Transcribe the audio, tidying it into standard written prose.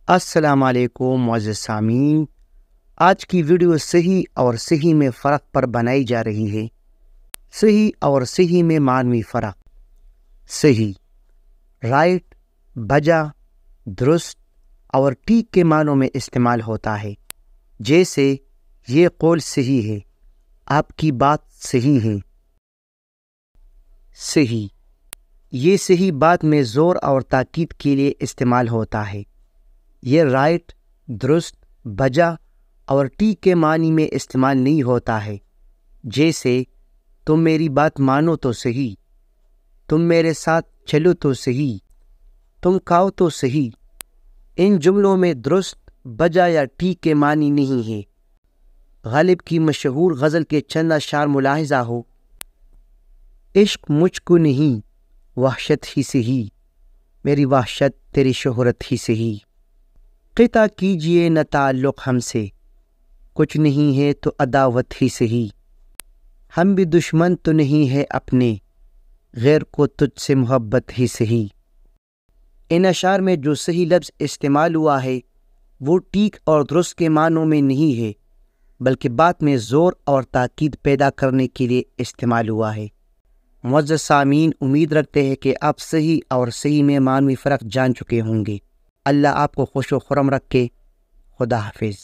السلام علیکم معزز سامعین، آج کی ویڈیو صحیح اور صحیح میں فرق پر بنائی جا رہی ہے۔ صحیح اور صحیح میں معنوی فرق۔ صحیح رائٹ، بجا، درست اور ٹھیک کے معنوں میں استعمال ہوتا ہے، جیسے یہ قول صحیح ہے، آپ کی بات صحیح ہے۔ صحیح یہ صحیح بات میں زور اور تاکید کے لیے استعمال ہوتا ہے۔ یہ رائٹ، درست، بجا اور ٹھیک کے معنی میں استعمال نہیں ہوتا ہے، جیسے تم میری بات مانو تو صحیح، تم میرے ساتھ چلو تو صحیح، تم کھاؤ تو صحیح۔ ان جملوں میں درست، بجا یا ٹھیک کے معنی نہیں ہے۔ غالب کی مشہور غزل کے چند اشعار ملاحظہ ہو: عشق مجھ کو نہیں وحشت ہی سے ہی، میری وحشت تیری شہرت ہی سے ہی۔ قطع کیجئے نہ تعلق ہم سے، کچھ نہیں ہے تو عداوت ہی سے ہی۔ ہم بھی دشمن تو نہیں ہے اپنے، غیر کو تجھ سے محبت ہی سے ہی۔ ان اشعار میں جو صحیح لفظ استعمال ہوا ہے وہ ٹھیک اور درست کے معنوں میں نہیں ہے، بلکہ بات میں زور اور تاکید پیدا کرنے کے لیے استعمال ہوا ہے۔ معزز سامعین، امید رکھتے ہیں کہ آپ صحیح اور صحیح میں معنوی فرق جان چکے ہوں گے۔ اللہ آپ کو خوش و خرم رکھے۔ خدا حافظ۔